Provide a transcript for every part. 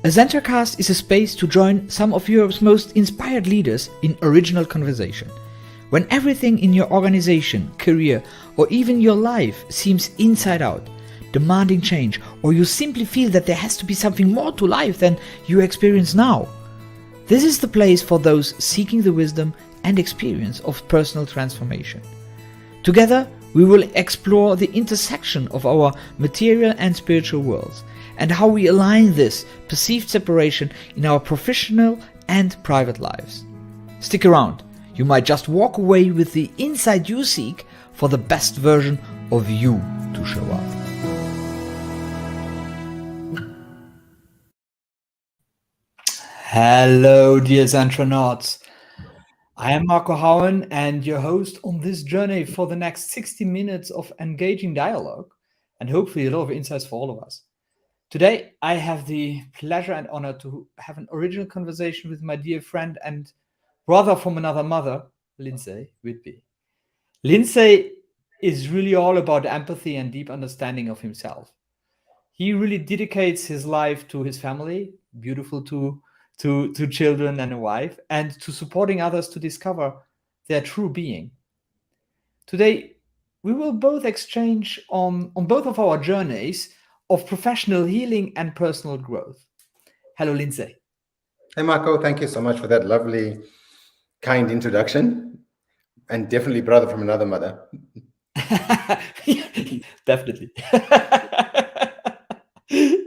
A ZentraCast is a space to join some of Europe's most inspired leaders in original conversation. When everything in your organization, career, or even your life seems inside out, demanding change, or you simply feel that there has to be something more to life than you experience now, this is the place for those seeking the wisdom and experience of personal transformation. Together, we will explore the intersection of our material and spiritual worlds, and how we align this perceived separation in our professional and private lives. Stick around, you might just walk away with the insight you seek for the best version of you to show up. Hello, dear Zentranauts. I am Marco Houwen and your host on this journey for the next 60 minutes of engaging dialogue and hopefully a lot of insights for all of us. Today, I have the pleasure and honor to have an original conversation with my dear friend and brother from another mother, Lyndsay Whitby. Lyndsay is really all about empathy and deep understanding of himself. He really dedicates his life to his family, beautiful two children and a wife, and to supporting others to discover their true being. Today, we will both exchange on both of our journeys of professional healing and personal growth. Hello, Lyndsay. Hey, Marco. Thank you so much for that lovely, kind introduction. And definitely brother from another mother. Definitely.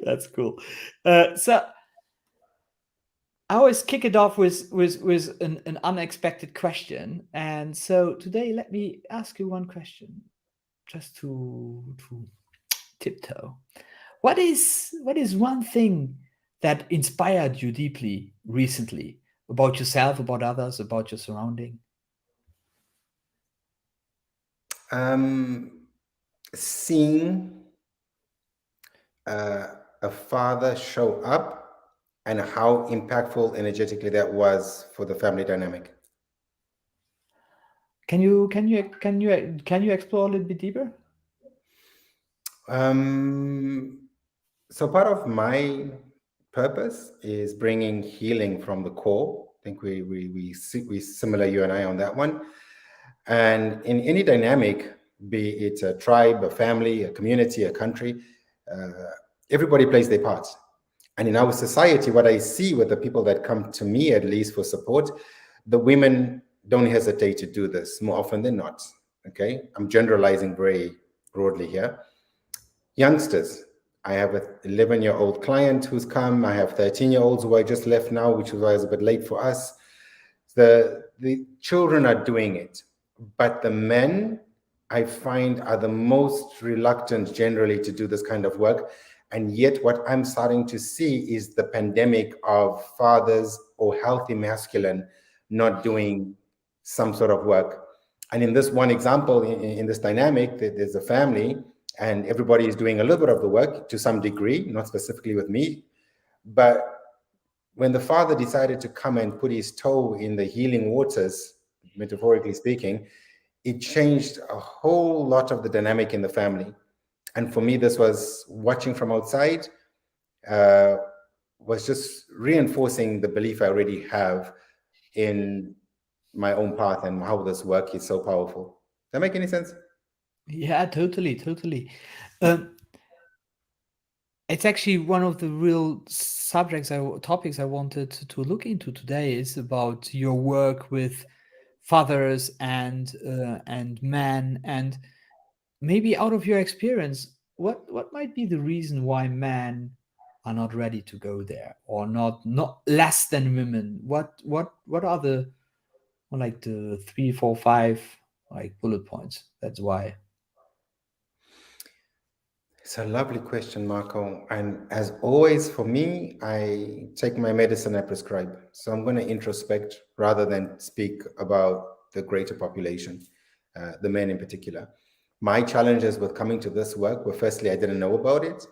That's cool. So I always kick it off with an unexpected question. And so today, let me ask you one question, just to tiptoe. What is one thing that inspired you deeply recently about yourself, about others, about your surrounding? Seeing a father show up and how impactful energetically that was for the family dynamic. Can you explore a little bit deeper? So part of my purpose is bringing healing from the core. I think we similar, you and I, on that one. And in any dynamic, be it a tribe, a family, a community, a country, everybody plays their part. And in our society, what I see with the people that come to me, at least for support, the women don't hesitate to do this more often than not. Okay, I'm generalizing very broadly here. Youngsters, I have an 11-year-old client who's come. I have 13-year-olds who I just left now, which was a bit late for us. The children are doing it, but the men, I find, are the most reluctant generally to do this kind of work. And yet what I'm starting to see is the pandemic of fathers or healthy masculine not doing some sort of work. And in this one example, in this dynamic, there's a family and everybody is doing a little bit of the work to some degree, not specifically with me. But when the father decided to come and put his toe in the healing waters, metaphorically speaking, it changed a whole lot of the dynamic in the family. And for me, this was watching from outside, was just reinforcing the belief I already have in my own path and how this work is so powerful. Does that make any sense? Yeah, totally. It's actually one of the real topics I wanted to look into today is about your work with fathers and men, and maybe out of your experience, what might be the reason why men are not ready to go there, or not less than women? What are the like the 3, 4, 5 like bullet points? That's why. It's a lovely question, Marco. And as always, for me, I take my medicine I prescribe. So I'm going to introspect rather than speak about the greater population, the men in particular. My challenges with coming to this work were, firstly, I didn't know about it.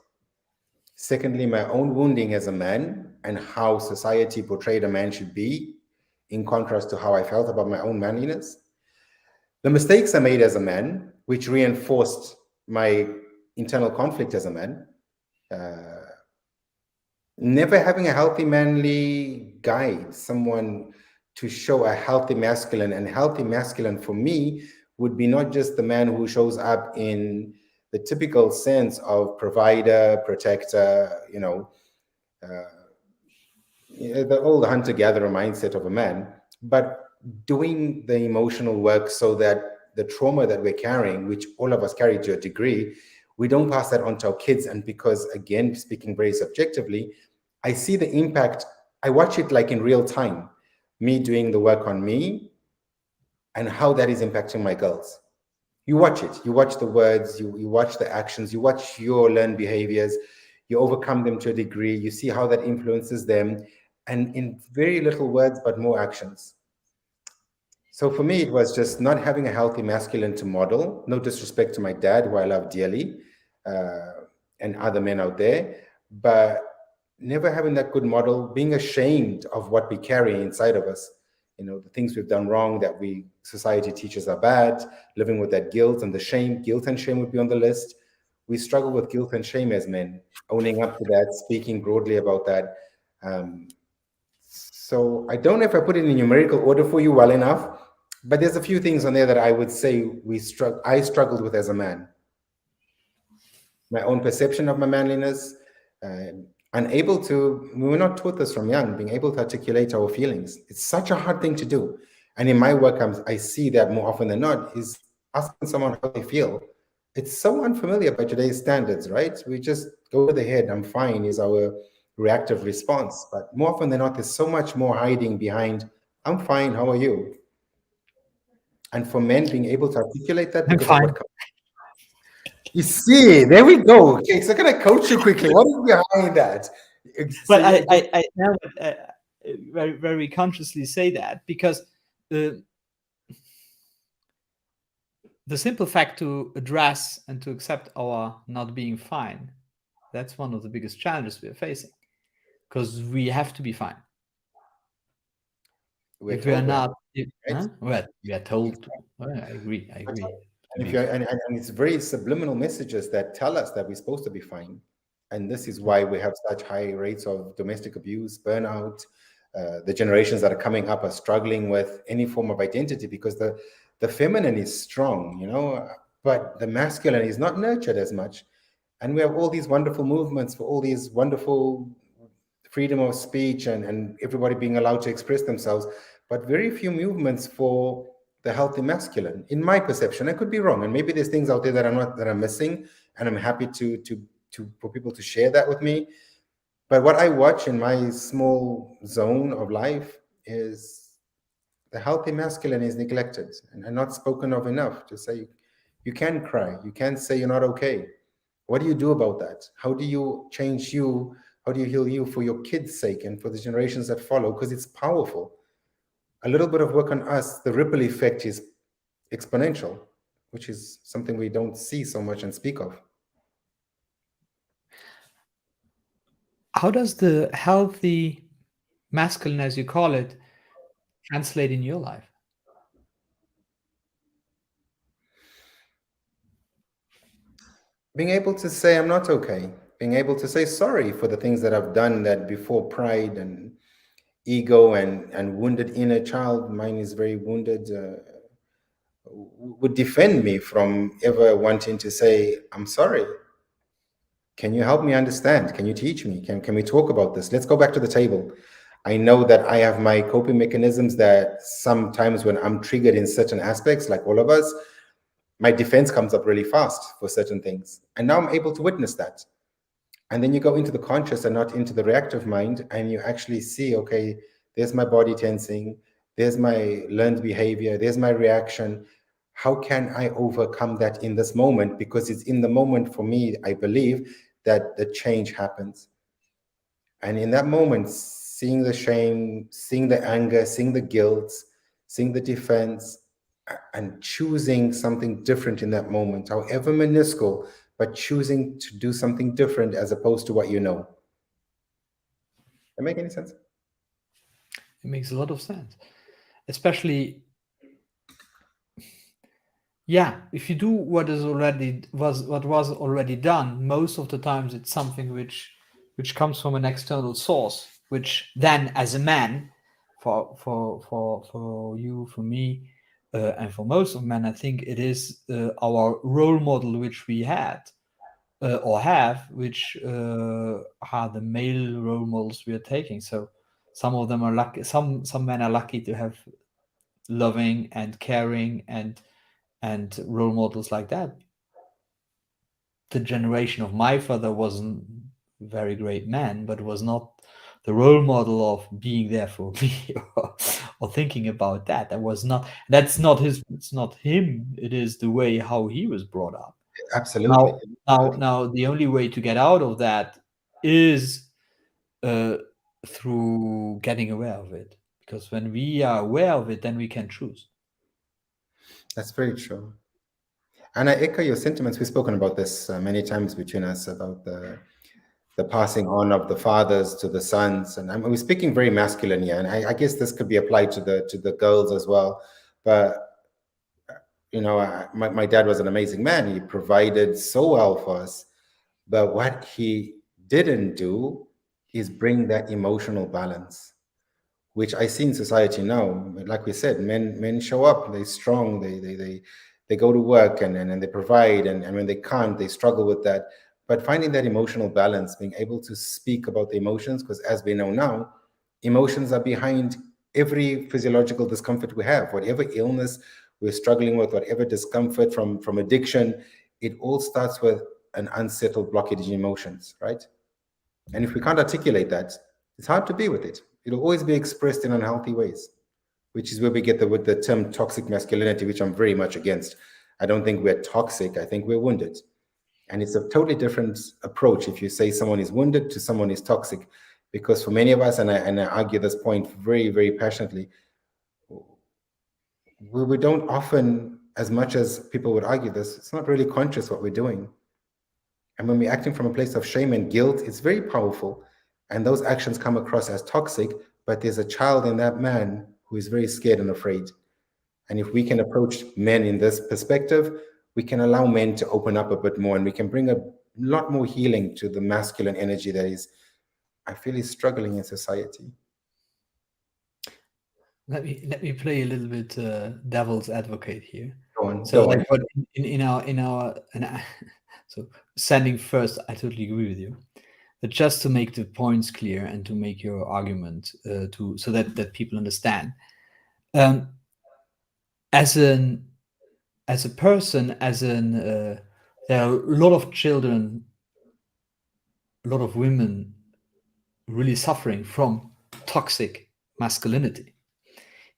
Secondly, my own wounding as a man and how society portrayed a man should be, in contrast to how I felt about my own manliness. The mistakes I made as a man, which reinforced my internal conflict as a man. never having a healthy manly guide, someone to show a healthy masculine. And healthy masculine for me would be not just the man who shows up in the typical sense of provider, protector, the old hunter-gatherer mindset of a man, but doing the emotional work so that the trauma that we're carrying, which all of us carry to a degree, we don't pass that on to our kids. And because, again, speaking very subjectively, I see the impact. I watch it like in real time, me doing the work on me and how that is impacting my girls. You watch it, you watch the words, you watch the actions, you watch your learned behaviors, you overcome them to a degree, you see how that influences them, and in very little words, but more actions. So for me, it was just not having a healthy masculine to model. No disrespect to my dad, who I love dearly, and other men out there, but never having that good model, being ashamed of what we carry inside of us. The things we've done wrong that society teaches are bad, living with that guilt and the shame. Guilt and shame would be on the list. We struggle with guilt and shame as men, owning up to that, speaking broadly about that. So I don't know if I put it in numerical order for you well enough, but there's a few things on there that I would say I struggled with as a man. My own perception of my manliness, we were not taught this from young, being able to articulate our feelings. It's such a hard thing to do. And in my work, I see that more often than not is asking someone how they feel. It's so unfamiliar by today's standards, right? We just go to the head, I'm fine, is our reactive response. But more often than not, there's so much more hiding behind, I'm fine, how are you? And for men, being able to articulate that because of what comes. You see, there we go. Okay, so can I coach you quickly? What is behind that? But I now very, very consciously say that because the simple fact to address and to accept our not being fine, that's one of the biggest challenges we're facing, because we have to be fine. If we are not, well, we are told to. Well, I agree. And it's very subliminal messages that tell us that we're supposed to be fine. And this is why we have such high rates of domestic abuse, burnout. The generations that are coming up are struggling with any form of identity because the feminine is strong, but the masculine is not nurtured as much. And we have all these wonderful movements for all these wonderful freedom of speech and everybody being allowed to express themselves, but very few movements for the healthy masculine, in my perception. I could be wrong, and maybe there's things out there that I'm missing, and I'm happy to for people to share that with me. But what I watch in my small zone of life is the healthy masculine is neglected and not spoken of enough. To say you can cry, you can say you're not okay. What do you do about that? How do you change you? How do you heal you for your kids' sake and for the generations that follow? Because it's powerful. A little bit of work on us, the ripple effect is exponential, which is something we don't see so much and speak of. How does the healthy masculine, as you call it, translate in your life? Being able to say, I'm not okay. Being able to say sorry for the things that I've done that before pride and ego and wounded inner child, mine is very wounded, would defend me from ever wanting to say, I'm sorry. Can you help me understand? Can you teach me? Can we talk about this? Let's go back to the table. I know that I have my coping mechanisms that sometimes when I'm triggered in certain aspects, like all of us, my defense comes up really fast for certain things. And now I'm able to witness that. And then you go into the conscious and not into the reactive mind, and you actually see, okay, there's my body tensing, there's my learned behavior, there's my reaction. How can I overcome that in this moment? Because it's in the moment for me, I believe, that the change happens. And in that moment, seeing the shame, seeing the anger, seeing the guilt, seeing the defense, and choosing something different in that moment, however minuscule, but choosing to do something different as opposed to what you know. That make any sense? It makes a lot of sense, especially, yeah, if you do what was already done. Most of the times, it's something which which comes from an external source, which then, as a man, for you, for me, and for most of men, I think it is our role model which we had or have, which are the male role models we are taking. So some of them are lucky. Some men are lucky to have loving and caring and role models like that. The generation of my father wasn't a very great man, but was not the role model of being there for me or thinking about that. That was not. That's not his. It's not him. It is the way how he was brought up. Absolutely. Now, the only way to get out of that is uh, through getting aware of it. Because when we are aware of it, then we can choose. That's very true. And I echo your sentiments. We've spoken about this many times between us about the passing on of the fathers to the sons, and we're speaking very masculine here. And I guess this could be applied to the girls as well. But my dad was an amazing man. He provided so well for us. But what he didn't do is bring that emotional balance, which I see in society now. Like we said, men show up, they're strong, they go to work and they provide, and when they can't, they struggle with that. But finding that emotional balance, being able to speak about the emotions, because as we know now, emotions are behind every physiological discomfort we have, whatever illness we're struggling with, whatever discomfort from addiction, it all starts with an unsettled blockage in emotions, right? And if we can't articulate that, it's hard to be with it. It'll always be expressed in unhealthy ways, which is where we get the term toxic masculinity, which I'm very much against. I don't think we're toxic. I think we're wounded. And it's a totally different approach if you say someone is wounded to someone is toxic. Because for many of us, and I argue this point very, very passionately, we don't often, as much as people would argue this, it's not really conscious what we're doing. And when we're acting from a place of shame and guilt, it's very powerful. And those actions come across as toxic, but there's a child in that man who is very scared and afraid. And if we can approach men in this perspective, we can allow men to open up a bit more, and we can bring a lot more healing to the masculine energy that I feel is struggling in society. Let me play a little bit devil's advocate here. Go on. But in our so standing first, I totally agree with you. But just to make the points clear and to make your argument so that people understand, as a person, there are a lot of children, a lot of women really suffering from toxic masculinity,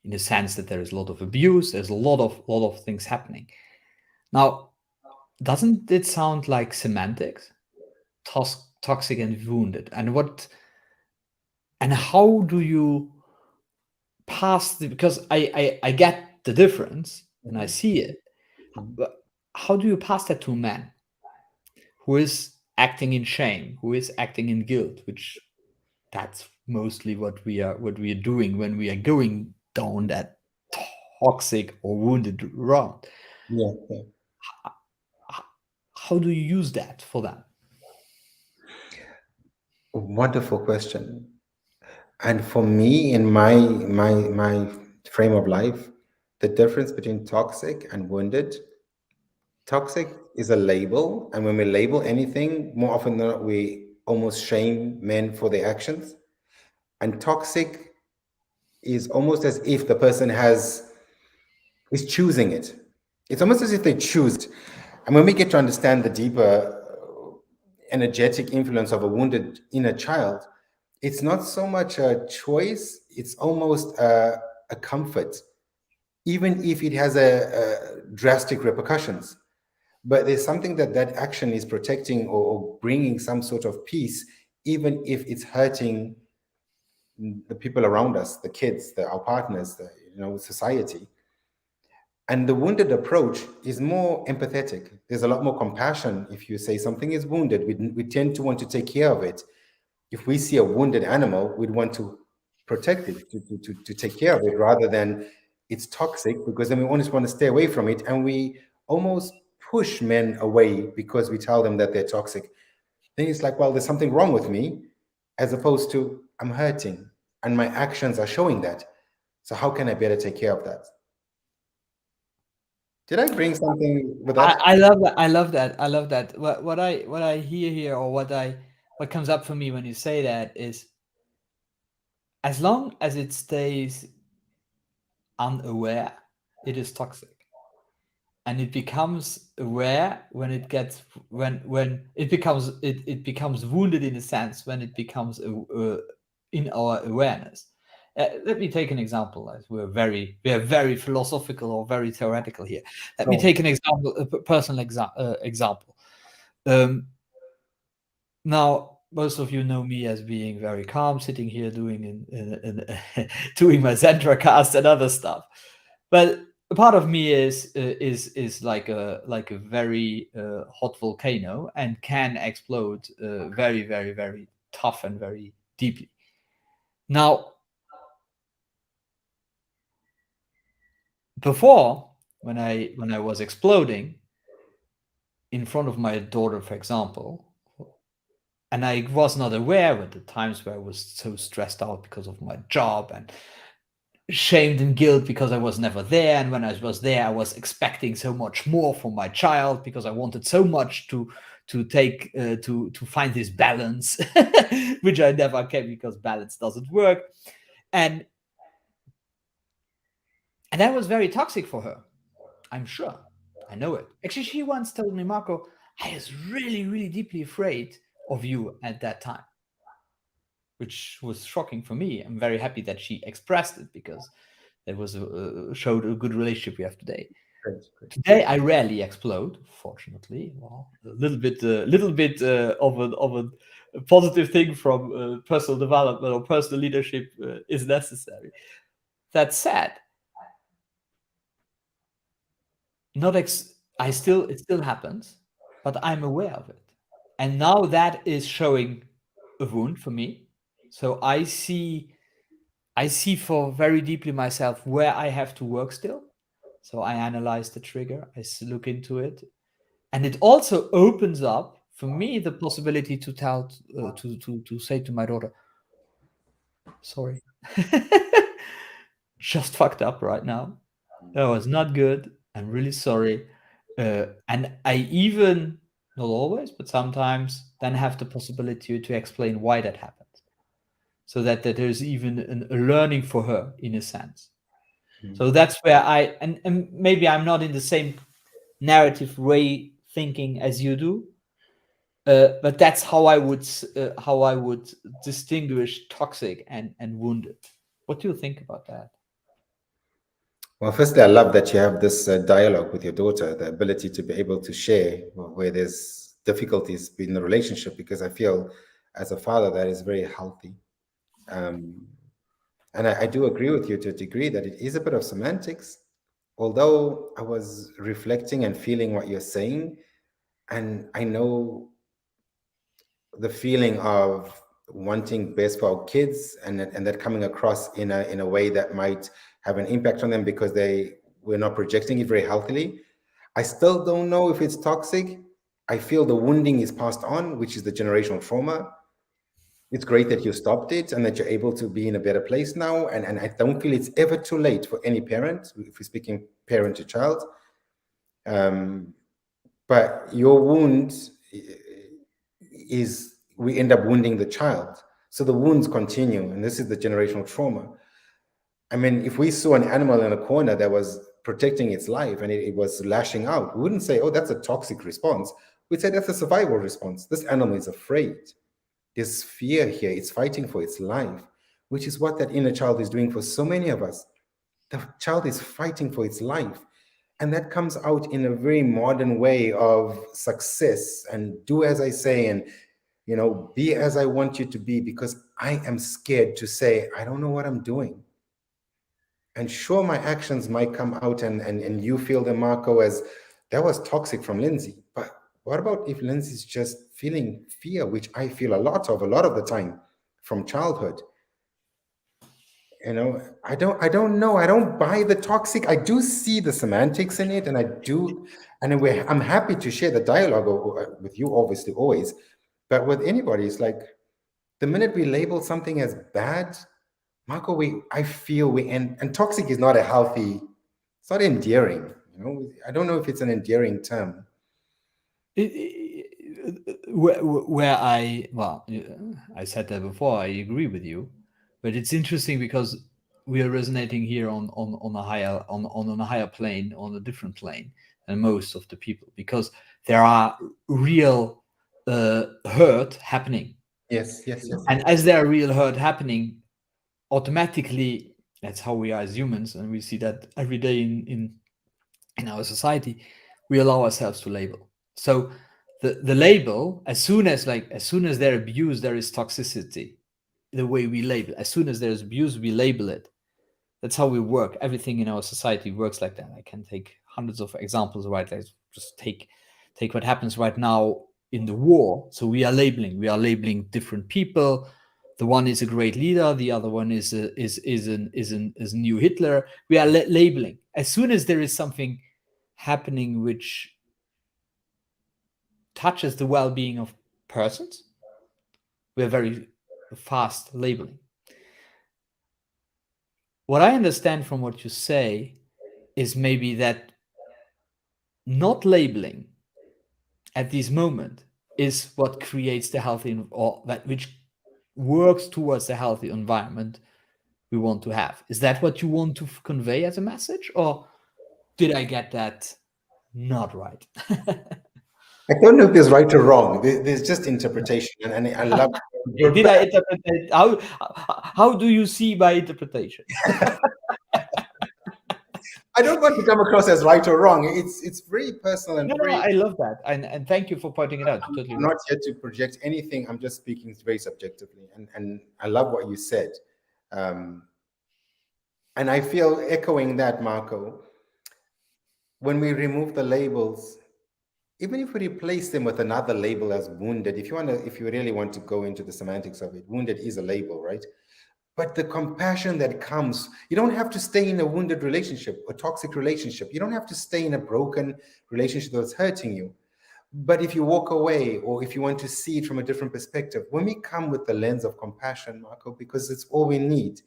in the sense that there is a lot of abuse, there's a lot of things happening. Now, doesn't it sound like semantics? Toxic and wounded. And how do you pass because I get the difference and I see it, but how do you pass that to a man who is acting in shame, who is acting in guilt, which that's mostly what we are doing when we are going down that toxic or wounded route? Yeah. How do you use that for that? Wonderful question. And for me, in my frame of life, the difference between toxic and wounded, toxic is a label. And when we label anything, more often than not, we almost shame men for their actions. And toxic is almost as if the person is choosing it. It's almost as if they choose it. And when we get to understand the deeper energetic influence of a wounded inner child, it's not so much a choice, it's almost a comfort, even if it has a drastic repercussions. But there's something that action is protecting or bringing some sort of peace, even if it's hurting the people around us, the kids, our partners, society. And the wounded approach is more empathetic. There's a lot more compassion. If you say something is wounded, we tend to want to take care of it. If we see a wounded animal, we'd want to protect it, to take care of it, rather than it's toxic, because then we always want to stay away from it. And we almost push men away because we tell them that they're toxic. Then it's like, well, there's something wrong with me. as opposed to I'm hurting and my actions are showing that. So how can I better take care of that? Did I bring something with that? I love that. I love that. I love that. What I hear here, or what comes up for me when you say that is, as long as it stays unaware, it is toxic, and it becomes aware when it gets when it becomes wounded, in a sense, when it becomes in our awareness. Let me take an example, as we are very philosophical or very theoretical here. Let me Oh, take an example, a personal example. Um, Now, most of you know me as being very calm, sitting here doing doing my ZentraCast and other stuff. But a part of me is like a very hot volcano, and can explode very, very, very tough and very deeply. Now, before, when I was exploding in front of my daughter, for example, and I was not aware at the times where I was so stressed out because of my job, and shamed and guilt because I was never there. And when I was there, I was expecting so much more from my child, because I wanted so much to find this balance, which I never can, because balance doesn't work. And that was very toxic for her. I'm sure. I know it. Actually, she once told me, Marco, I was really, really deeply afraid of you at that time, which was shocking for me. I'm very happy that she expressed it, because it was showed a good relationship we have today. great, great. Today, I rarely explode, fortunately. Well, a little bit of a positive thing from personal development or personal leadership is necessary. That said, not I still it still happens, but I'm aware of it, and now that is showing a wound for me. So I see for very deeply myself where I have to work still. So I analyze the trigger, look into it, and it also opens up for me the possibility to tell to say to my daughter, sorry, just fucked up right now. That was not good. I'm really sorry. And I even, not always, but sometimes, then have the possibility to explain why that happened, so that there's even a learning for her, in a sense. So that's where and maybe I'm not in the same narrative way thinking as you do, but that's how I would distinguish toxic and wounded. What do you think about that? Well, firstly, I love that you have this dialogue with your daughter, the ability to be able to share where there's difficulties in the relationship, because I feel as a father that is very healthy. Um, and I do agree with you to a degree that it is a bit of semantics, although I was reflecting and feeling what you're saying. And I know the feeling of wanting best for our kids, and that coming across in a way that might have an impact on them because we're not projecting it very healthily. I still don't know if it's toxic. I feel the wounding is passed on, which is the generational trauma. It's great that you stopped it and that you're able to be in a better place now. And I don't feel it's ever too late for any parent, if we're speaking parent to child. But your wound is, we end up wounding the child. So the wounds continue, and this is the generational trauma. I mean, if we saw an animal in a corner that was protecting its life and it was lashing out, we wouldn't say, oh, that's a toxic response. We'd say that's a survival response. This animal is afraid. There's fear here. It's fighting for its life, which is what that inner child is doing for so many of us. The child is fighting for its life. And that comes out in a very modern way of success and do as I say, and be as I want you to be, because I am scared to say, I don't know what I'm doing. And sure, my actions might come out and you feel the Marco as that was toxic from Lyndsay. But what about if Lyndsay's just feeling fear, which I feel a lot of the time from childhood? I don't know. I don't buy the toxic. I do see the semantics in it, and I'm happy to share the dialogue with you, obviously, always. But with anybody, it's like The minute we label something as bad, Marco, I feel and toxic is not a healthy, it's not endearing. I don't know if it's an endearing term. Where I said that before, I agree with you, but it's interesting because we are resonating here on a higher on a higher plane, on a different plane than most of the people, because there are real hurt happening. Yes. And as there are real hurt happening, automatically, that's how we are as humans, and we see that every day in our society, we allow ourselves to label. So the label, as soon as they're abused, there is toxicity. The way we label, as soon as there's abuse, we label it. That's how we work. Everything in our society works like that. I can take hundreds of examples, right? Let's just take what happens right now in the war. So we are labeling different people. The one is a great leader, the other one is a new Hitler. We are labeling. As soon as there is something happening which touches the well-being of persons, we're very fast labeling. What I understand from what you say is maybe that not labeling at this moment is what creates the healthy, or that which works towards the healthy environment we want to have. Is that what you want to convey as a message, or did I get that not right? I don't know if there's right or wrong. There's just interpretation, and I love. Did I interpret it? How do you see my interpretation? I don't want to come across as right or wrong. It's very personal and No, I love that, and thank you for pointing it out. You're totally I'm right. not here to project anything. I'm just speaking very subjectively, and I love what you said, and I feel echoing that, Marco. When we remove the labels, even if we replace them with another label as wounded, if you really want to go into the semantics of it, wounded is a label, right? But the compassion that comes, you don't have to stay in a wounded relationship, a toxic relationship. You don't have to stay in a broken relationship that's hurting you. But if you walk away, or if you want to see it from a different perspective, when we come with the lens of compassion, Marco, because it's all we need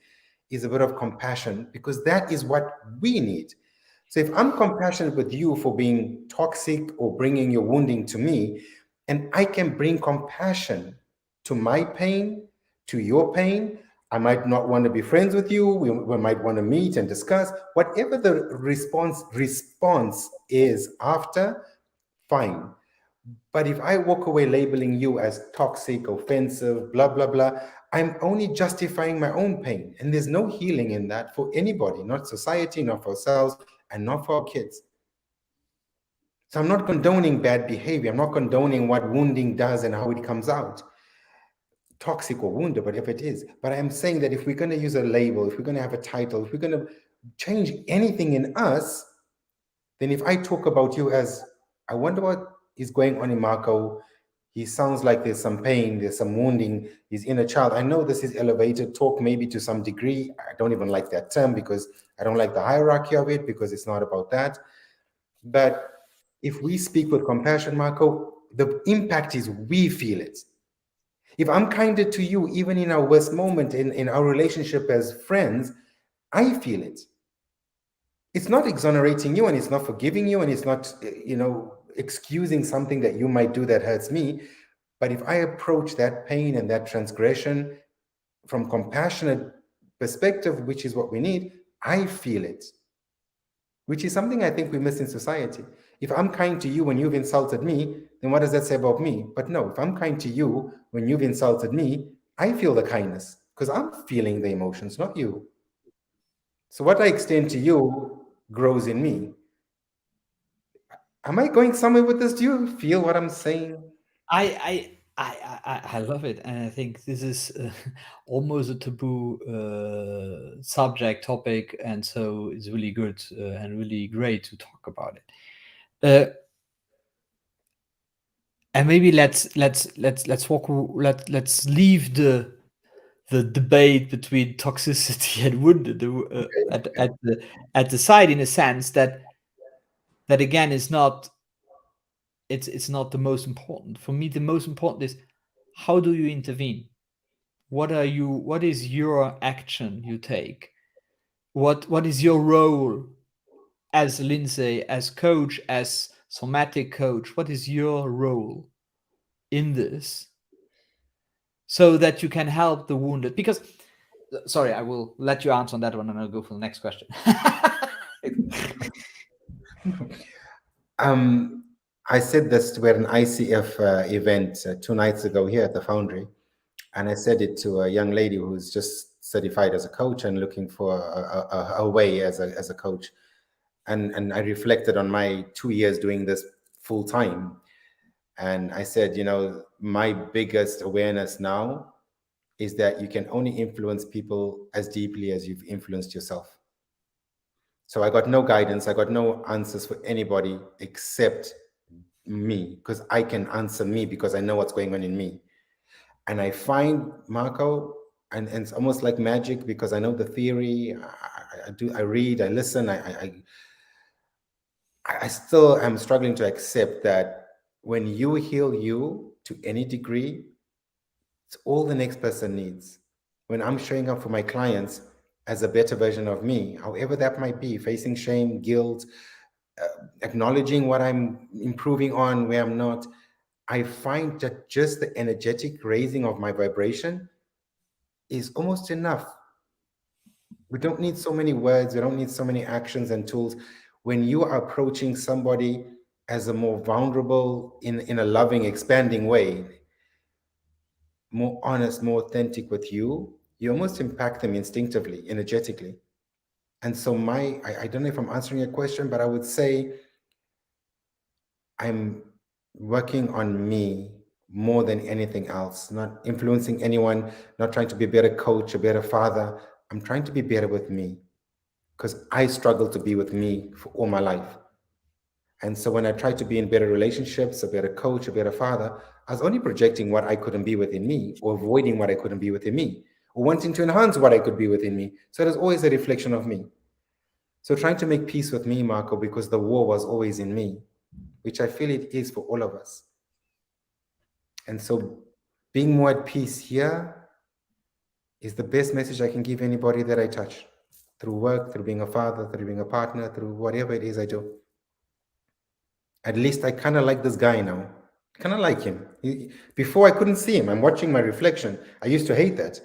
is a bit of compassion, because that is what we need. So if I'm compassionate with you for being toxic or bringing your wounding to me, and I can bring compassion to my pain, to your pain, I might not want to be friends with you. We might want to meet and discuss whatever the response is after. Fine. But if I walk away labeling you as toxic, offensive, blah, blah, blah, I'm only justifying my own pain. And there's no healing in that for anybody, not society, not for ourselves, and not for our kids. So I'm not condoning bad behavior. I'm not condoning what wounding does and how it comes out, toxic or wounded, whatever it is. But I'm saying that if we're going to use a label, if we're going to have a title, if we're going to change anything in us, then if I talk about you as, I wonder what is going on in Marco, he sounds like there's some pain, there's some wounding, he's inner child. I know this is elevated talk, maybe to some degree. I don't even like that term, because I don't like the hierarchy of it, because it's not about that. But if we speak with compassion, Marco, the impact is we feel it. If I'm kinder to you, even in our worst moment, in our relationship as friends, I feel it. It's not exonerating you, and it's not forgiving you, and it's not, excusing something that you might do that hurts me. But if I approach that pain and that transgression from compassionate perspective, which is what we need, I feel it, which is something I think we miss in society. If I'm kind to you when you've insulted me, then what does that say about me? But no, if I'm kind to you when you've insulted me, I feel the kindness, because I'm feeling the emotions, not you. So what I extend to you grows in me. Am I going somewhere with this? Do you feel what I'm saying? I love it, and I think this is almost a taboo topic, and so it's really good and really great to talk about it. And maybe let's leave the debate between toxicity and wounded at the side, in a sense that again is not, it's not the most important. For me, the most important is, how do you intervene? what is your action you take? What is your role as Lyndsay, as coach, as somatic coach? What is your role in this so that you can help the wounded? Because, sorry, I will let you answer on that one and I'll go for the next question. I said this to an ICF event 2 nights ago here at the Foundry, and I said it to a young lady who's just certified as a coach and looking for a way as a coach. And I reflected on my 2 years doing this full time. And I said, my biggest awareness now is that you can only influence people as deeply as you've influenced yourself. So I got no guidance. I got no answers for anybody except me, because I can answer me because I know what's going on in me. And I find, Marco, and it's almost like magic because I know the theory. I read, I listen. I still am struggling to accept that when you heal you to any degree, it's all the next person needs. When I'm showing up for my clients as a better version of me, however that might be, facing shame, guilt, acknowledging what I'm improving on, where I'm not, I find that just the energetic raising of my vibration is almost enough. We don't need so many words. We don't need so many actions and tools. When you are approaching somebody as a more vulnerable, in a loving, expanding way, more honest, more authentic with you, you almost impact them instinctively, energetically. And so I don't know if I'm answering your question, but I would say I'm working on me more than anything else, not influencing anyone, not trying to be a better coach, a better father. I'm trying to be better with me because I struggled to be with me for all my life. And so when I tried to be in better relationships, a better coach, a better father, I was only projecting what I couldn't be within me, or avoiding what I couldn't be within me, or wanting to enhance what I could be within me. So it was always a reflection of me. So trying to make peace with me, Marco, because the war was always in me, which I feel it is for all of us. And so being more at peace here is the best message I can give anybody that I touch, through work, through being a father, through being a partner, through whatever it is I do. At least I kind of like this guy now. Kind of like him. Before I couldn't see him. I'm watching my reflection. I used to hate that.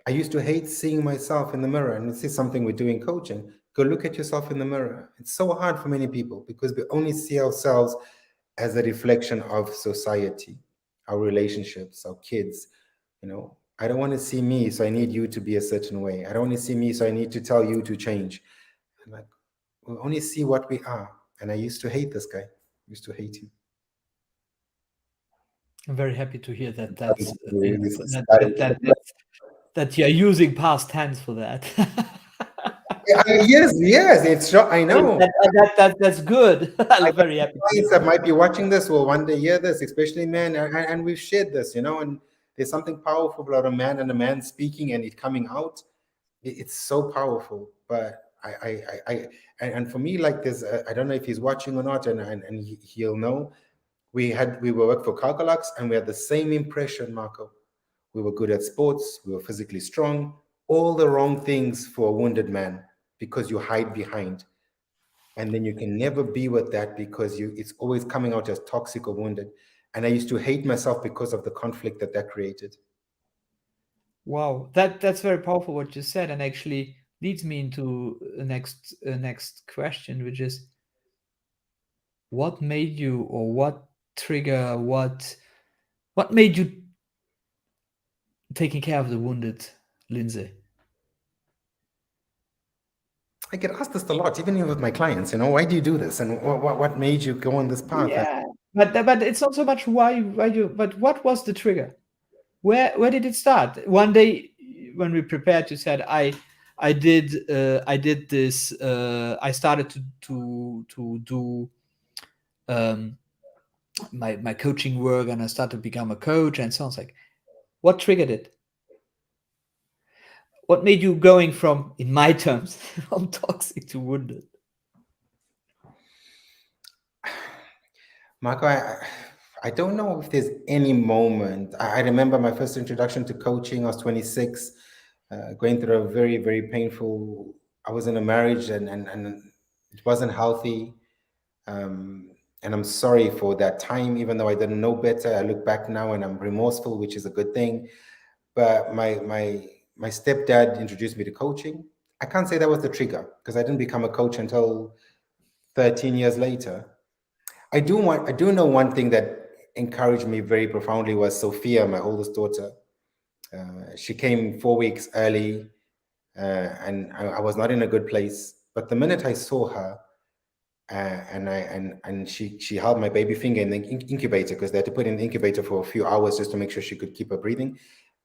I used to hate seeing myself in the mirror. And this is something we do in coaching. Go look at yourself in the mirror. It's so hard for many people because we only see ourselves as a reflection of society, our relationships, our kids. I don't want to see me, so I need you to be a certain way. I don't want to see me, so I need to tell you to change. I'm like, we only see what we are. And I used to hate this guy. I used to hate him. I'm very happy to hear that that you're using past tense for that. Yes, it's sure. I know. That's good. I'm very happy. Clients that might be watching this will one day hear this, especially men, and we've shared this, and there's something powerful about a man and a man speaking and it coming out. It's so powerful. But and for me, like this, I don't know if he's watching or not, and he'll know. We worked for Calculax, and we had the same impression, Marco. We were good at sports. We were physically strong. All the wrong things for a wounded man because you hide behind. And then you can never be with that because it's always coming out as toxic or wounded. And I used to hate myself because of the conflict that created. Wow, that's very powerful what you said, and actually leads me into the next question, which is, what made you, or what trigger, what made you taking care of the wounded, Lyndsay? I get asked this a lot, even with my clients. Why do you do this, and what made you go on this path? Yeah, but it's not so much why you, but what was the trigger? Where did it start? One day when we prepared, you said I did this. I started to do my coaching work, and I started to become a coach, and so on. It's like, what triggered it? What made you going from, in my terms, from toxic to wounded? Marco, I don't know if there's any moment. I remember my first introduction to coaching. I was 26, going through a very, very painful. I was in a marriage and it wasn't healthy. And I'm sorry for that time, even though I didn't know better. I look back now and I'm remorseful, which is a good thing. But my stepdad introduced me to coaching. I can't say that was the trigger because I didn't become a coach until 13 years later. I do know one thing that encouraged me very profoundly was Sophia, my oldest daughter. She came 4 weeks early, and I was not in a good place. But the minute I saw her, and she held my baby finger in the incubator because they had to put in the incubator for a few hours just to make sure she could keep her breathing.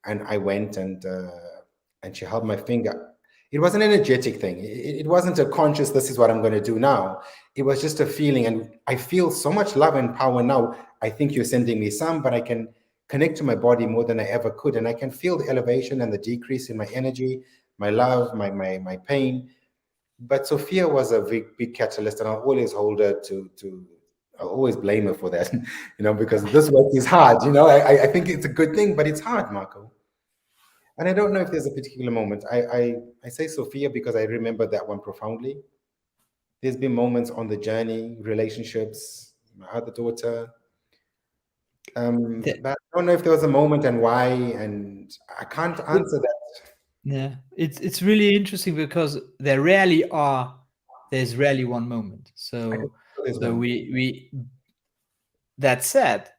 And I went and she held my finger. It was an energetic thing. It wasn't a conscious, this is what I'm going to do now. It was just a feeling. And I feel so much love and power now. I think you're sending me some, but I can connect to my body more than I ever could. And I can feel the elevation and the decrease in my energy, my love, my pain. But Sophia was a big catalyst, and I'll always hold her to I'll always blame her for that, because this work is hard. I think it's a good thing, but it's hard, Marco. And I don't know if there's a particular moment. I say Sophia because I remember that one profoundly. There's been moments on the journey, relationships, my other daughter. But I don't know if there was a moment and why, and I can't answer that. Yeah, it's really interesting because there's rarely one moment. So There's so one. we that said,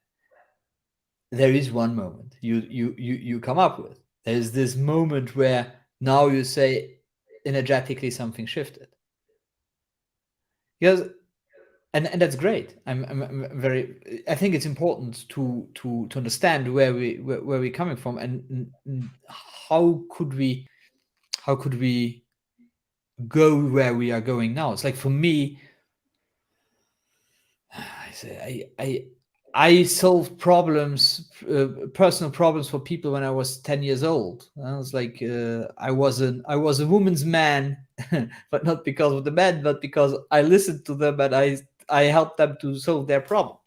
there is one moment you come up with. There's this moment where now you say energetically something shifted. Because and that's great. I'm very. I think it's important to understand where we're coming from and how could we go where we are going now. It's like for me, I say I solved problems, personal problems for people when I was 10 years old. I was like, I was a woman's man, but not because of the men, but because I listened to them and I helped them to solve their problems.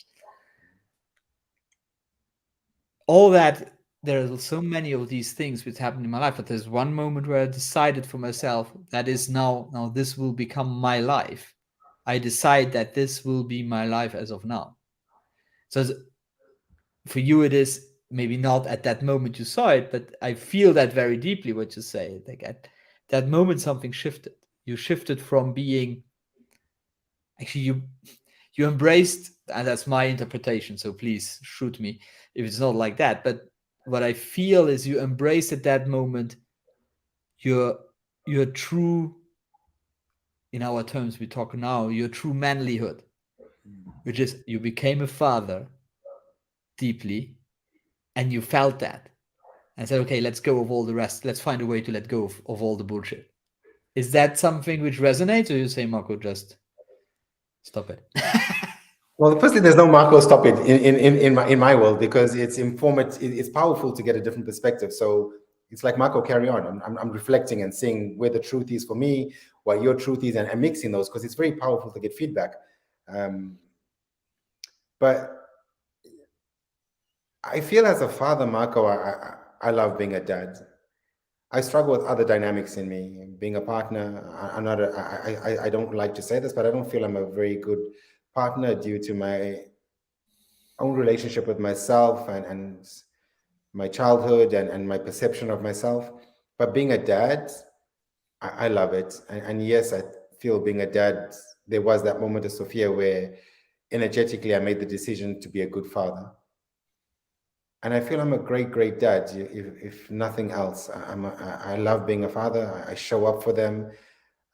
All that, there are so many of these things which happened in my life, but there's one moment where I decided for myself that is now this will become my life. I decide that this will be my life as of now. So for you, it is maybe not at that moment you saw it, but I feel that very deeply what you say. Like at that moment, something shifted. You shifted from being, actually, you embraced, and that's my interpretation. So please shoot me if it's not like that. But what I feel is you embraced at that moment your true, in our terms we talk now, your true manlyhood, which is you became a father deeply, and you felt that and said, okay, let's go of all the rest. Let's find a way to let go of all the bullshit. Is that something which resonates, or you say, Marco, just stop it? Well, firstly, there's no Marco stop it in my world because it's informative. It's powerful to get a different perspective. So it's like Marco, carry on. I'm reflecting and seeing where the truth is for me, what your truth is, and mixing those because it's very powerful to get feedback. But I feel as a father, Marco, I love being a dad. I struggle with other dynamics in me. Being a partner, I don't like to say this, but I don't feel I'm a very good partner due to my own relationship with myself and my childhood and my perception of myself. But being a dad, I love it. And yes, I feel being a dad, there was that moment of Sophia where energetically I made the decision to be a good father. And I feel I'm a great dad, if nothing else. I love being a father. I show up for them.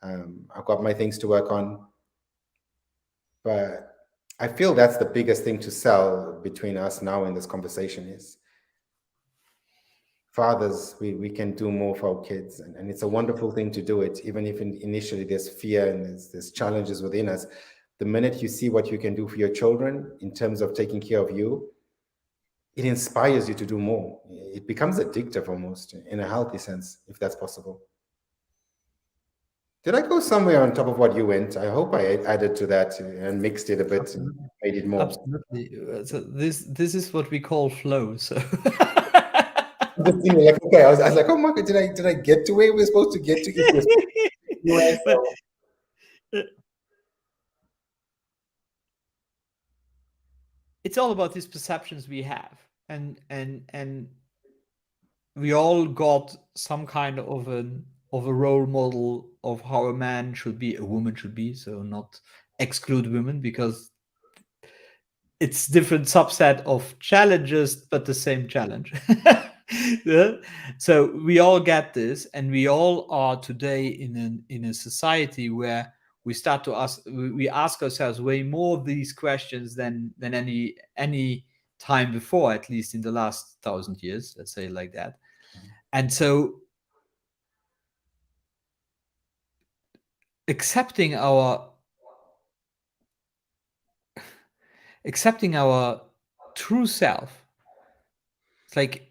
I've got my things to work on. But I feel that's the biggest thing to sell between us now in this conversation is fathers, we can do more for our kids. And it's a wonderful thing to do it, even if initially there's fear and there's challenges within us. The minute you see what you can do for your children in terms of taking care of you, it inspires you to do more. It becomes addictive almost in a healthy sense, if that's possible. Did I go somewhere on top of what you went? I hope I added to that and mixed it a bit and Absolutely. made it more. Absolutely. So this is what we call flow. So Just thinking like, okay, I was like, oh my God, did I get to where we're supposed to get to if we're supposed to US? but uh, it's all about these perceptions we have, and we all got some kind of a role model of how a man should be, a woman should be. So not exclude women, because it's different subset of challenges, but the same challenge. Yeah? So we all get this, and we all are today in a society where we start to ask, we ask ourselves way more of these questions than any time before, at least in the last 1,000 years, let's say like that. And so accepting our true self, it's like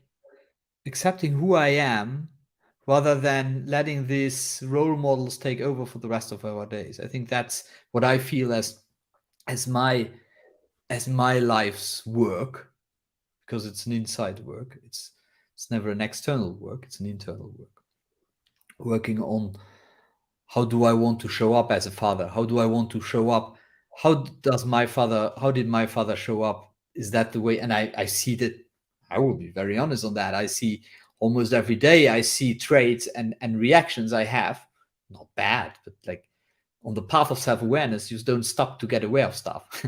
accepting who I am rather than letting these role models take over for the rest of our days. I think that's what I feel as my life's work, because it's an inside work. It's never an external work, it's an internal work. Working on how do I want to show up as a father? How do I want to show up? How did my father show up? Is that the way? And I see that, I will be very honest on that. I see almost every day, I see traits and reactions I have, not bad, but like on the path of self-awareness, you just don't stop to get aware of stuff.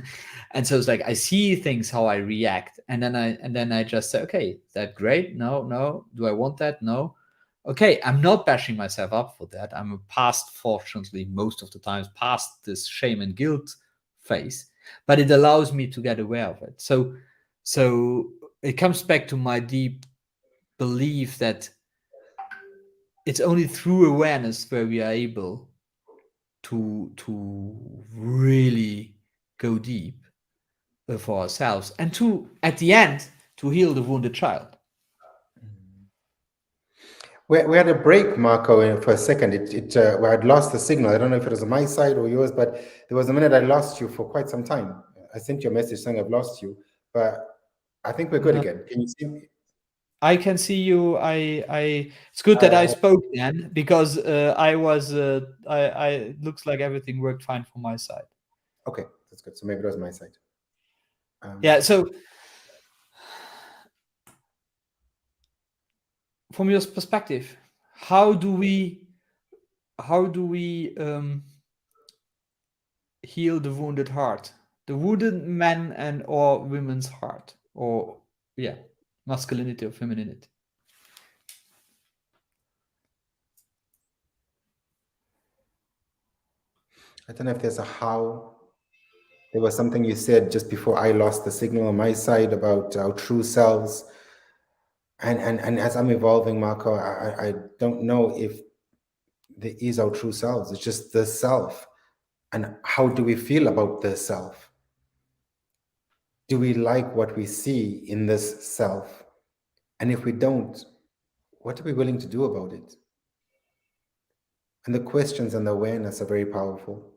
And so it's like I see things, how I react, and then I just say, okay, is that great? No. Do I want that? No. Okay, I'm not bashing myself up for that. I'm past, fortunately, most of the times past this shame and guilt phase, but it allows me to get aware of it. So it comes back to my deep belief that it's only through awareness where we are able to really go deep for ourselves, and to, at the end, to heal the wounded child. We had a break, Marco, for a second. Where I'd lost the signal. I don't know if it was on my side or yours, but there was a minute I lost you for quite some time. I sent you a message saying I've lost you, but I think we're good No, again. Can you see me? I can see you. It's good that I spoke then, because I was. It looks like everything worked fine from my side. Okay, that's good. So maybe it was my side. Yeah. So, from your perspective, how do we heal the wounded heart, the wounded man and or women's heart, or yeah, masculinity or femininity? I don't know if there's a how. There was something you said just before I lost the signal on my side about our true selves. And as I'm evolving, Marco, I don't know if there is our true selves. It's just the self. And how do we feel about the self? Do we like what we see in this self? And if we don't, what are we willing to do about it? And the questions and the awareness are very powerful.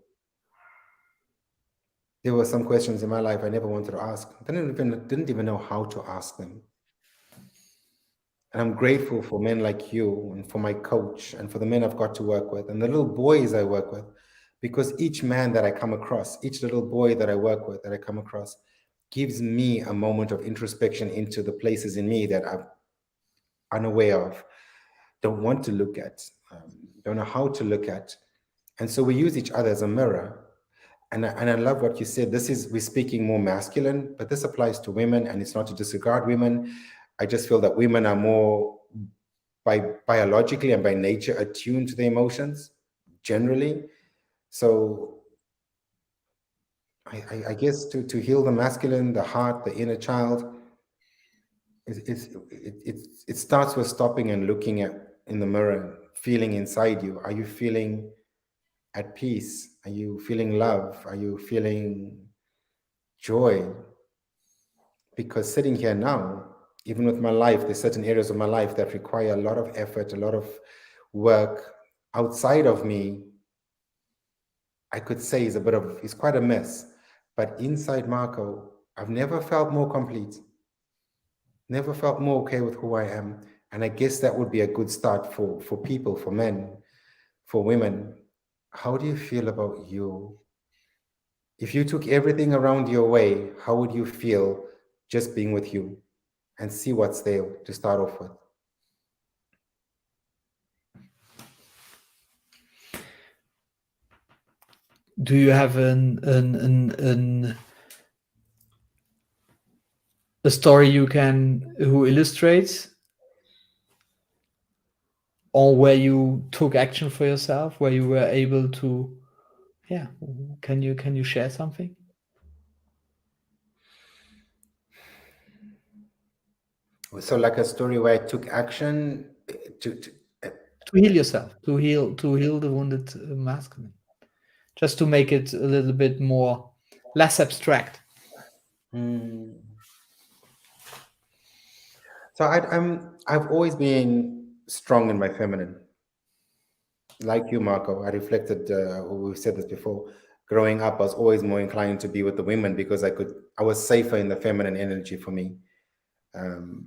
There were some questions in my life I never wanted to ask. I didn't even know how to ask them. And I'm grateful for men like you and for my coach and for the men I've got to work with and the little boys I work with, because each man that I come across, each little boy that I work with, that I come across, gives me a moment of introspection into the places in me that I'm unaware of, don't want to look at, don't know how to look at. And so we use each other as a mirror. And I love what you said. We're speaking more masculine, but this applies to women, and it's not to disregard women. I just feel that women are more biologically and by nature attuned to the emotions generally. So I guess to heal the masculine, the heart, the inner child, it starts with stopping and looking in the mirror, feeling inside you. Are you feeling at peace? Are you feeling love? Are you feeling joy? Because sitting here now, even with my life, there's certain areas of my life that require a lot of effort, a lot of work outside of me I could say he's quite a mess. But inside Marco, I've never felt more complete, never felt more okay with who I am. And I guess that would be a good start for people, for men, for women. How do you feel about you? If you took everything around your way, how would you feel just being with you and see what's there to start off with? Do you have a story who illustrates, or where you took action for yourself, where you were able to, yeah, can you share something So, like a story where I took action to to heal yourself, to heal the wounded masculine, just to make it a little bit more less abstract? Hmm. So I've always been strong in my feminine. Like you, Marco, I reflected. We've said this before. Growing up, I was always more inclined to be with the women because I was safer in the feminine energy for me. Um,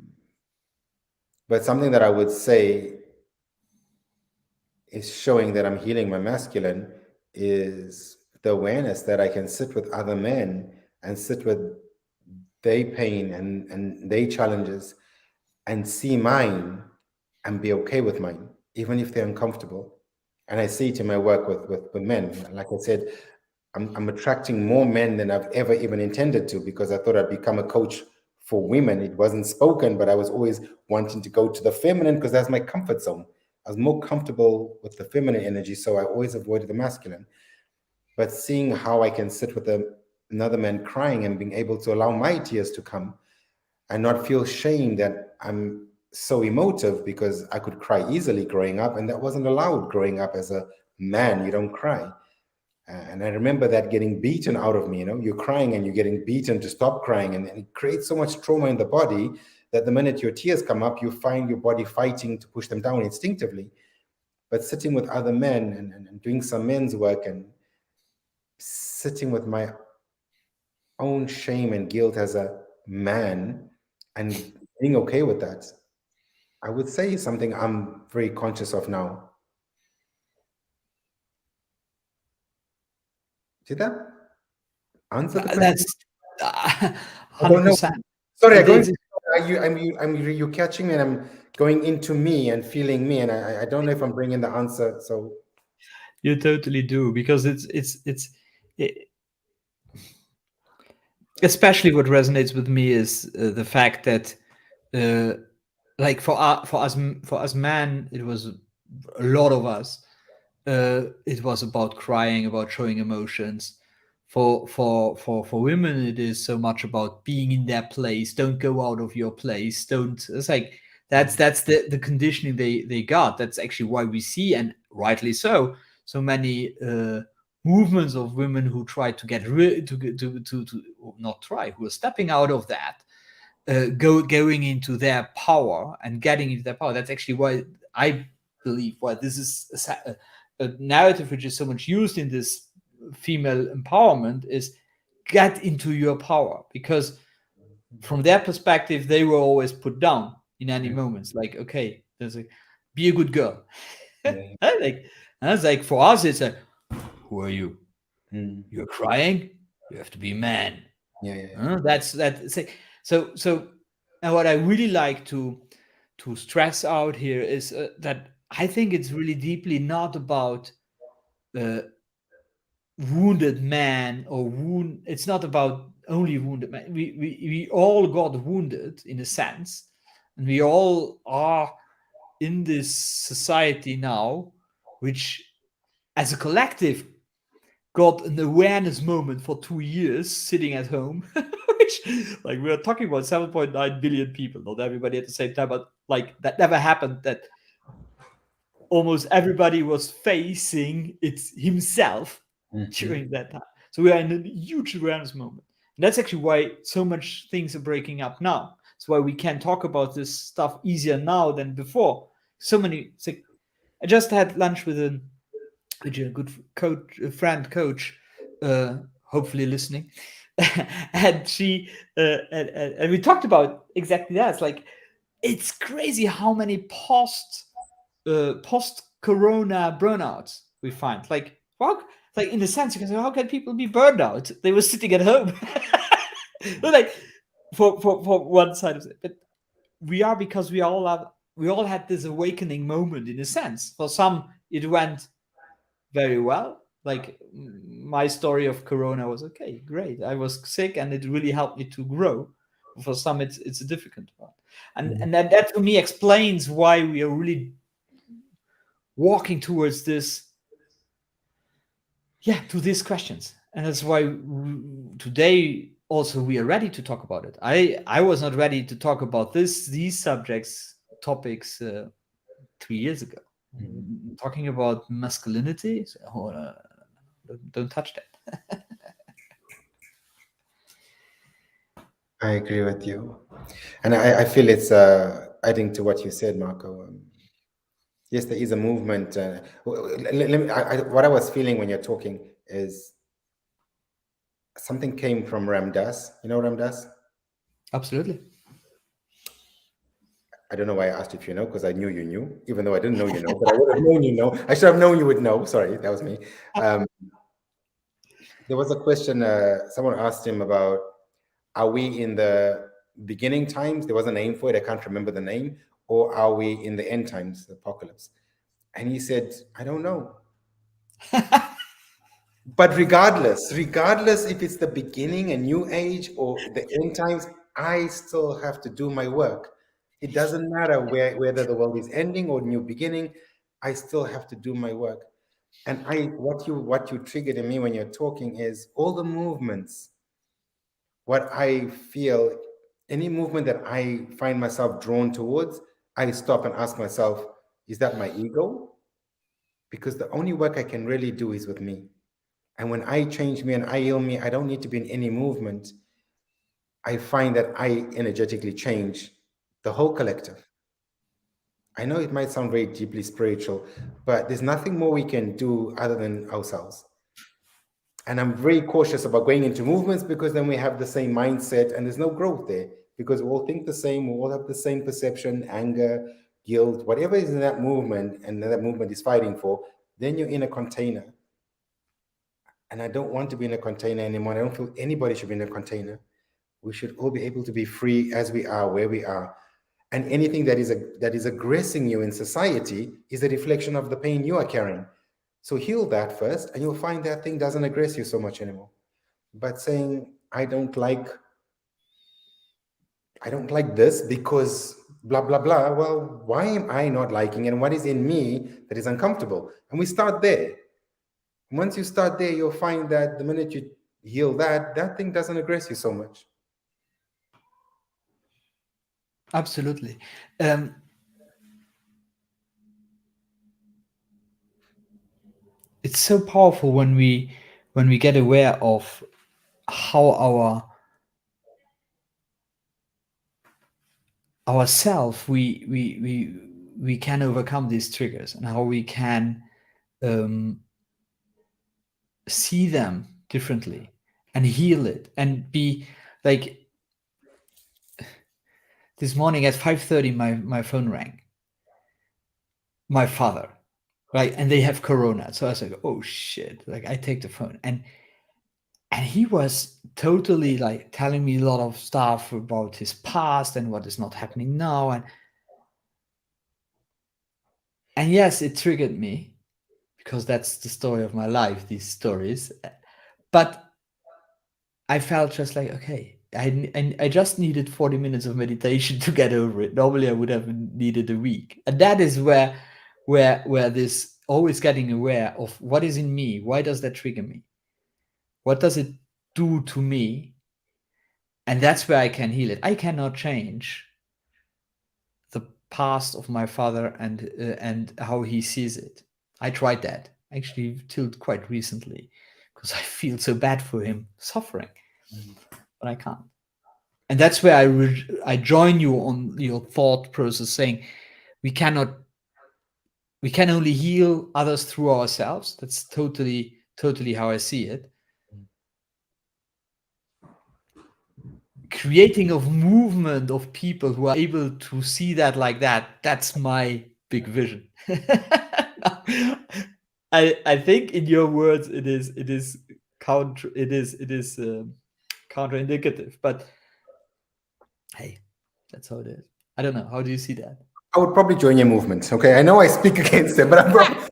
but something that I would say is showing that I'm healing my masculine is the awareness that I can sit with other men and sit with their pain and their challenges and see mine and be okay with mine, even if they're uncomfortable. And I see it in my work with men. Like I said, I'm attracting more men than I've ever even intended to, because I thought I'd become a coach for women. It wasn't spoken, but I was always wanting to go to the feminine because that's my comfort zone. I was more comfortable with the feminine energy, so I always avoided the masculine. But seeing how I can sit with another man crying and being able to allow my tears to come and not feel shame that I'm so emotive, because I could cry easily growing up, and that wasn't allowed growing up as a man. You don't cry. And I remember that getting beaten out of me. You're crying and you're getting beaten to stop crying, and it creates so much trauma in the body that the minute your tears come up, you find your body fighting to push them down instinctively. But sitting with other men and doing some men's work and sitting with my own shame and guilt as a man and being okay with that, I would say something I'm very conscious of now. Did that answer the question? That's I don't know. 100%. Sorry, I'm It going. is. You catching me, and I'm going into me and feeling me, and I don't know if I'm bringing the answer. So You totally do, because it, especially what resonates with me is the fact that, like for us men, it was a lot of us. It was about crying, about showing emotions. For women, it is so much about being in their place. Don't go out of your place. Don't. It's like that's the conditioning they got. That's actually why we see, and rightly so many movements of women who try to get to not try, who are stepping out of that, going into their power and getting into their power. That's actually why I believe why this is a narrative which is so much used in this female empowerment, is get into your power, because from their perspective they were always put down in any moments. Like, okay, there's a be a good girl. yeah, Like, and it's like, for us it's a, who are you? mm, You're crying, you have to be a man. yeah. That's that. So, and what I really like to stress out here is that I think it's really deeply not about uh, wounded man or wound. It's not about only wounded man. We all got wounded in a sense, and we all are in this society now, which as a collective got an awareness moment for 2 years sitting at home, which, like, we are talking about 7.9 billion people, not everybody at the same time, but like that never happened, that almost everybody was facing it himself Mhm. during that time. So we are in a huge awareness moment. And that's actually why so much things are breaking up now. That's why we can talk about this stuff easier now than before. So many. Like, I just had lunch with which is a good coach, hopefully listening. And she and we talked about exactly that. It's like, it's crazy how many post corona burnouts we find. Like, fuck, like, in the sense, you can say, how can people be burned out? They were sitting at home. But like, for one side of it, but we are, because we all had this awakening moment, in a sense. For some, it went very well. Like, my story of corona was okay, great. I was sick, and it really helped me to grow. For some, it's a difficult one, and that for me explains why we are really walking towards this, to these questions. And that's why today also we are ready to talk about it. I was not ready to talk about these topics 3 years ago. Talking about masculinity, so, don't touch that. I agree with you, and I feel it's adding to what you said, Marco. Yes, there is a movement. What I was feeling when you're talking is something came from Ram Dass. You know Ram Dass? Absolutely. I don't know why I asked if you know, because I knew you knew, even though I didn't know you know, but I would have known you know. I should have known you would know. Sorry, that was me. There was a question someone asked him about, are we in the beginning times? There was a name for it. I can't remember the name. Or are we in the end times, the apocalypse? And he said, I don't know. But regardless if it's the beginning, a new age, or the end times, I still have to do my work. It doesn't matter whether the world is ending or new beginning. I still have to do my work. And what you triggered in me when you're talking is all the movements. What I feel, any movement that I find myself drawn towards, I stop and ask myself, is that my ego? Because the only work I can really do is with me. And when I change me and I heal me, I don't need to be in any movement. I find that I energetically change the whole collective. I know it might sound very deeply spiritual, but there's nothing more we can do other than ourselves. And I'm very cautious about going into movements, because then we have the same mindset and there's no growth there, because we all think the same, we all have the same perception, anger, guilt, whatever is in that movement and that movement is fighting for, then you're in a container. And I don't want to be in a container anymore. I don't feel anybody should be in a container. We should all be able to be free as we are, where we are. And anything that is aggressing you in society is a reflection of the pain you are carrying. So heal that first, and you'll find that thing doesn't aggress you so much anymore. But saying, I don't like this because blah, blah, blah. Well, why am I not liking it? And what is in me that is uncomfortable? And we start there. Once you start there, you'll find that the minute you heal that thing doesn't aggress you so much. Absolutely. It's so powerful when we get aware of how ourself we can overcome these triggers, and how we can see them differently and heal it, and be like, this morning at 5:30 my phone rang. My father, right? And they have corona. So I was like, oh shit. Like, I take the phone, and he was totally like telling me a lot of stuff about his past and what is not happening now. And yes, it triggered me, because that's the story of my life, these stories. But I felt just like, okay, I just needed 40 minutes of meditation to get over it. Normally I would have needed a week. And that is where this always getting aware of what is in me. Why does that trigger me? What does it do to me? And that's where I can heal it. I cannot change the past of my father and how he sees it. I tried that actually till quite recently, because I feel so bad for him suffering, but I can't. And that's where I join you on your thought process, saying we cannot we can only heal others through ourselves. That's totally how I see it. Creating of movement of people who are able to see that like that, that's my big vision. I think in your words it is counterindicative, but hey, that's how it is. I don't know, how do you see that? I would probably join your movement. Okay, I know I speak against it, but I'm probably.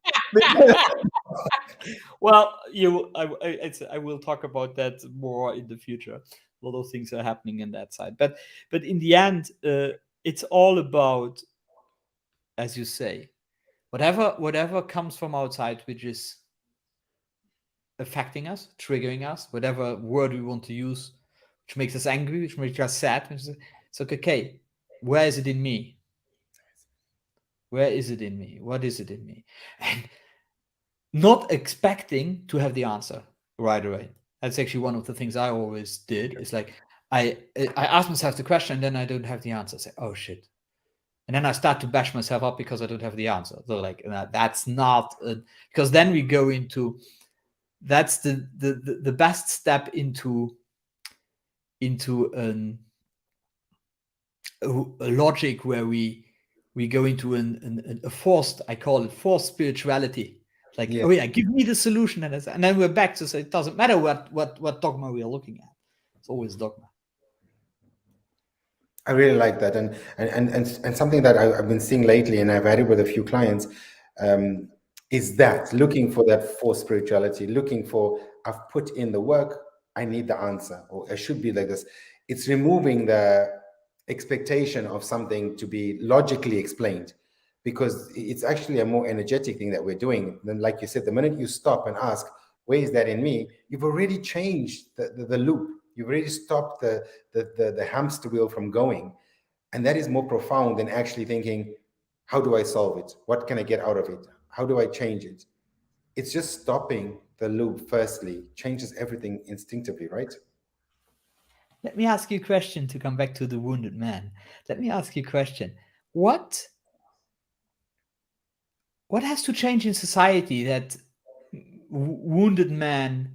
Well, I will talk about that more in the future. A lot of things are happening in that side, but in the end, it's all about, as you say, whatever comes from outside, which is affecting us, triggering us, whatever word we want to use, which makes us angry, which makes us sad. It's like, okay, where is it in me? Where is it in me? What is it in me? And not expecting to have the answer right away. That's actually one of the things I always did. Is like I ask myself the question, and then I don't have the answer. I say, oh shit. And then I start to bash myself up because I don't have the answer. So like that's not because then we go into that's the best step into a logic where we go into a forced, I call it forced spirituality. Like, Yeah. oh yeah, give me the solution, and then we're back to say it doesn't matter what dogma we are looking at. It's always dogma. I really like that, and something that I've been seeing lately, and I've had it with a few clients, is that looking for that forced spirituality, looking for I've put in the work, I need the answer, or I should be like this. It's removing the expectation of something to be logically explained, because it's actually a more energetic thing that we're doing. Then, like you said, the minute you stop and ask, where is that in me? You've already changed the loop. You've already stopped the hamster wheel from going. And that is more profound than actually thinking, how do I solve it? What can I get out of it? How do I change it? It's just stopping the loop, firstly, changes everything instinctively, right? Let me ask you a question to come back to the wounded man. Let me ask you a question. What has to change in society that wounded men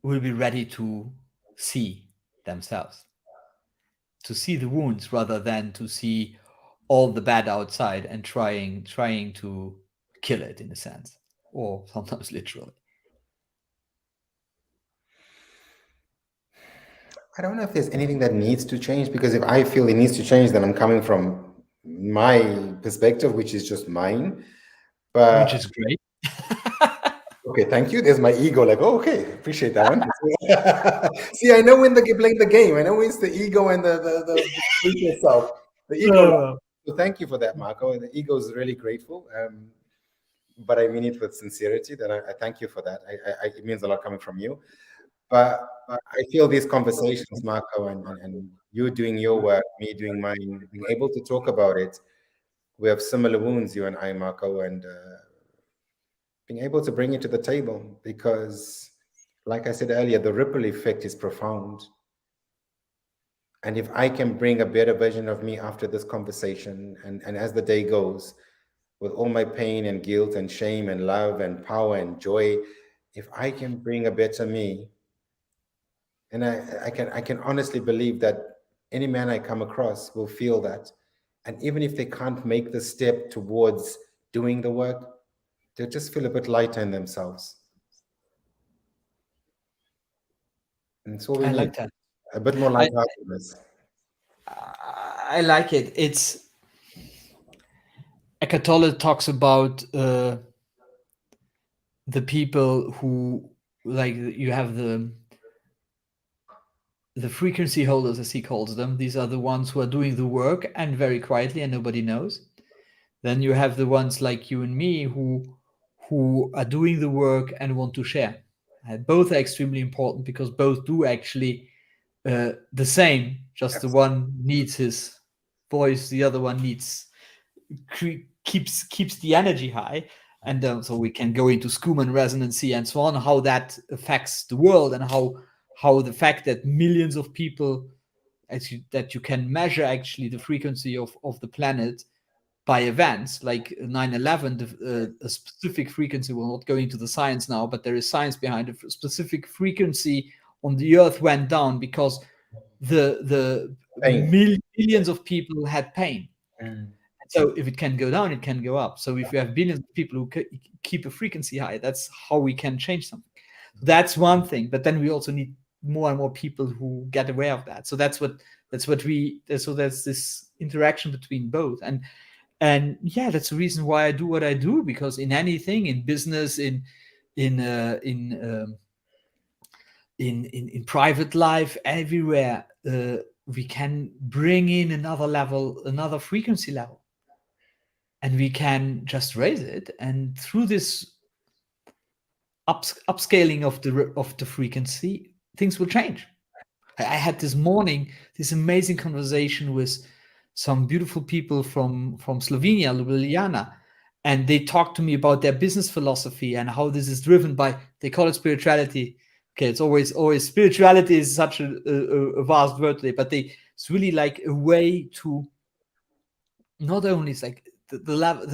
will be ready to see themselves, to see the wounds rather than to see all the bad outside and trying to kill it in a sense, or sometimes literally? I don't know if there's anything that needs to change, because if I feel it needs to change, then I'm coming from my perspective, which is just mine. But Which is great. okay, thank you. There's my ego, like, oh, okay, appreciate that one. See, I know when to playing the game. I know when it's the ego and the self. The ego. So thank you for that, Marco. The ego is really grateful. But I mean it with sincerity. That I thank you for that. It means a lot coming from you. But I feel these conversations, Marco, and you doing your work, me doing mine, being able to talk about it. We have similar wounds, you and I, Marco, and being able to bring it to the table, because, like I said earlier, the ripple effect is profound. And if I can bring a better version of me after this conversation, and as the day goes, with all my pain and guilt and shame and love and power and joy, if I can bring a better me, and I can honestly believe that any man I come across will feel that. And even if they can't make the step towards doing the work, they'll just feel a bit lighter in themselves. And it's all we I need. like that. A bit more lightheartedness. I like it. It's Eckhart Tolle talks about the people who, like, you have the frequency holders, as he calls them. These are the ones who are doing the work and very quietly and nobody knows. Then you have the ones like you and me who are doing the work and want to share. Both are extremely important because both do actually the same. Just the one needs his voice, the other one needs keeps the energy high. And so we can go into Schumann resonancy and so on, how that affects the world, and how the fact that millions of people, that you can measure actually the frequency of the planet by events like 9/11, a specific frequency. We're not going into the science now, but there is science behind it. A specific frequency on the Earth went down because the Pain. millions of people had pain. Mm. So if it can go down, it can go up. So if you have billions of people who keep a frequency high, that's how we can change something. That's one thing. But then we also need more and more people who get aware of that. So that's this interaction between both. And yeah, that's the reason why I do what I do, because in anything, in business, in private life, everywhere, we can bring in another level, another frequency level, and we can just raise it. And through this upscaling of the frequency, things will change. I had this morning this amazing conversation with some beautiful people from Slovenia, Ljubljana, and they talked to me about their business philosophy and how this is driven by, they call it spirituality. Okay, it's always spirituality is such a vast word today, but it's really like a way to not only, it's like the level,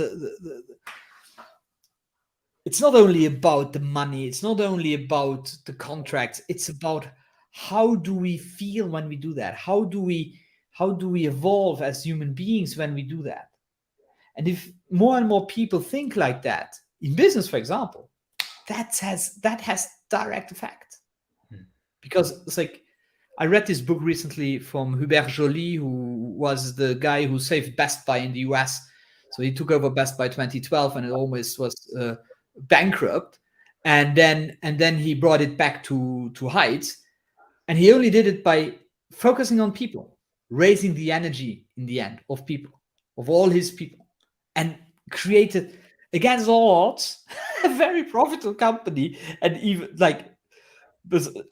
it's not only about the money, it's not only about the contracts, it's about how do we feel when we do that, how do we evolve as human beings when we do that. And if more and more people think like that in business, for example, that has direct effect. Because it's like, I read this book recently from Hubert Joly, who was the guy who saved Best Buy in the US. So he took over Best Buy 2012 and it almost was bankrupt, and then he brought it back to heights, and he only did it by focusing on people, raising the energy in the end of people, of all his people, and created, against all odds, a very profitable company. And even like,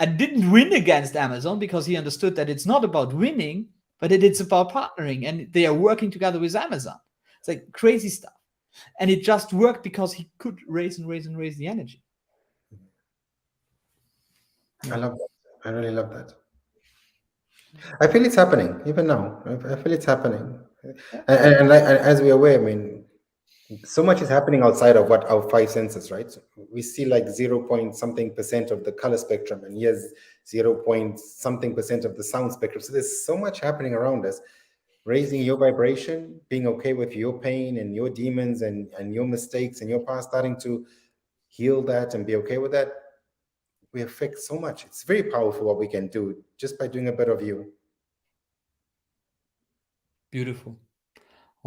and didn't win against Amazon, because he understood that it's not about winning, but it's about partnering, and they are working together with Amazon. It's like crazy stuff. And it just worked because he could raise the energy. I love that. I really love that. I feel it's happening even now. I feel it's happening, and as we're aware, I mean, so much is happening outside of what our five senses, right? So we see like 0 point something percent of the color spectrum, and here's 0 point something percent of the sound spectrum. So there's so much happening around us. Raising your vibration, being okay with your pain and your demons and your mistakes and your past, starting to heal that and be okay with that, we affect so much. It's very powerful what we can do just by doing a bit of you. Beautiful.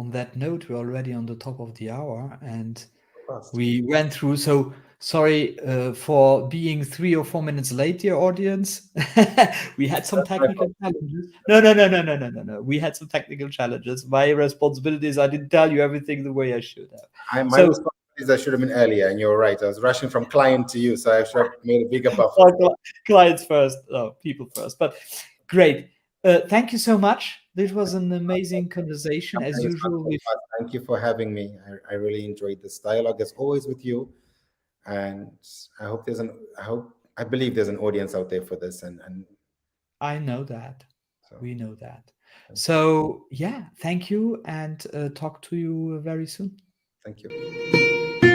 On that note, we're already on the top of the hour, and Fast. we went through. So sorry for being 3 or 4 minutes late, dear audience. We had some technical challenges. No. We had some technical challenges. My responsibility is I didn't tell you everything the way I should have. My responsibility is I should have been earlier, and you're right. I was rushing from client to you, so I should have made a bigger buffer. Clients first, people first. But great. Thank you so much. This was an amazing conversation, as usual. Thank you for having me. I really enjoyed this dialogue, as always, with you. And I believe there's an audience out there for this. And I know that. We know that. So yeah, thank you, and talk to you very soon. Thank you.